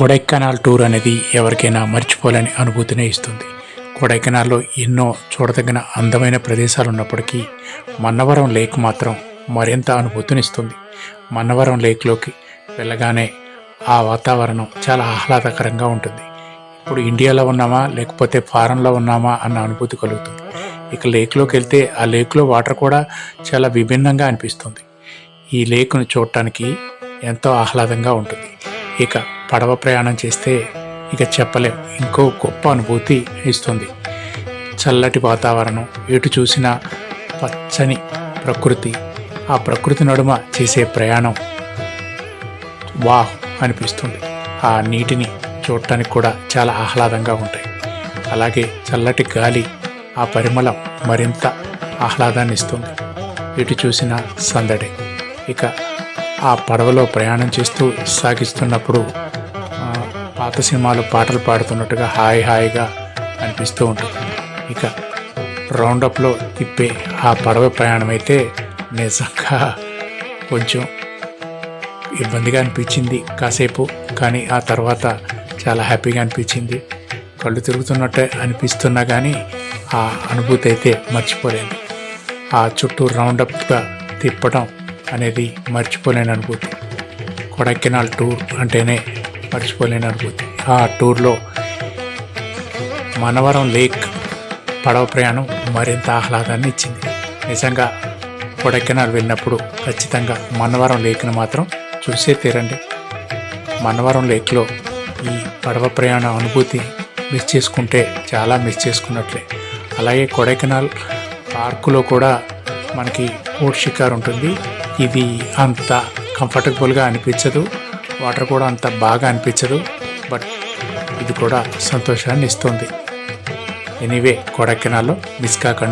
Kodaikanal tour అనేది ఎవరికైనా మర్చిపోలేని అనుభూతినే ఇస్తుంది. కొడైకెనాల్లో ఎన్నో చూడదగిన అందమైన ప్రదేశాలు ఉన్నప్పటికీ మన్నవరం లేక్ మాత్రం మరింత అనుభూతినిస్తుంది. మన్నవరం లేక్లోకి వెళ్ళగానే ఆ వాతావరణం చాలా ఆహ్లాదకరంగా ఉంటుంది. ఇప్పుడు ఇండియాలో ఉన్నామా లేకపోతే ఫారెన్లో ఉన్నామా అన్న అనుభూతి కలుగుతుంది. ఇక లేక్లోకి వెళ్తే ఆ లేక్లో వాటర్ కూడా చాలా విభిన్నంగా అనిపిస్తుంది. ఈ లేక్ను చూడటానికి ఎంతో ఆహ్లాదంగా ఉంటుంది. ఇక పడవ ప్రయాణం చేస్తే ఇక చెప్పలేం, ఇంకో గొప్ప అనుభూతి ఇస్తుంది. చల్లటి వాతావరణం, ఎటు చూసినా పచ్చని ప్రకృతి, ఆ ప్రకృతి నడుమ చేసే ప్రయాణం వాహ్ అనిపిస్తుంది. ఆ నీటిని చూడటానికి కూడా చాలా ఆహ్లాదంగా ఉంటాయి. అలాగే చల్లటి గాలి, ఆ పరిమళం మరింత ఆహ్లాదాన్ని ఇస్తుంది. ఎటు చూసినా సందడి. ఇక ఆ పడవలో ప్రయాణం చేస్తూ సాగిస్తున్నప్పుడు పాత సినిమాలు పాటలు పాడుతున్నట్టుగా హాయిగా అనిపిస్తూ ఉంటుంది. ఇక రౌండప్లో తిప్పే ఆ పడవ ప్రయాణం అయితే నిజంగా కొంచెం ఇబ్బందిగా అనిపించింది కాసేపు, కానీ ఆ తర్వాత చాలా హ్యాపీగా అనిపించింది. కళ్ళు తిరుగుతున్నట్టే అనిపిస్తున్నా కానీ ఆ అనుభూతి అయితే మర్చిపోలేను. ఆ చుట్టూ రౌండప్గా తిప్పడం అనేది మర్చిపోలేని అనుభూతి. కొడైకెనాల్ టూర్ అంటేనే మర్చిపోలేని అనుభూతి. ఆ టూర్లో మనవరం లేక్ పడవ ప్రయాణం మరింత ఆహ్లాదాన్ని ఇచ్చింది. నిజంగా కొడైకెనాల్ వెళ్ళినప్పుడు ఖచ్చితంగా మనవరం లేక్ను మాత్రం చూసే తీరండి. మనవరం లేక్లో ఈ పడవ ప్రయాణ అనుభూతి మిస్ చేసుకుంటే చాలా మిస్ చేసుకున్నట్లే. అలాగే కొడైకెనాల్ పార్కులో కూడా మనకి ఓట్ షికార్ ఉంటుంది. ఇది అంత కంఫర్టబుల్గా అనిపించదు, వాటర్ కూడా అంత బాగా అనిపించదు, బట్ ఇది కూడా సంతోషాన్ని ఇస్తుంది. ఎనీవే కొడైకెనాల్లో మిస్ కాకండి.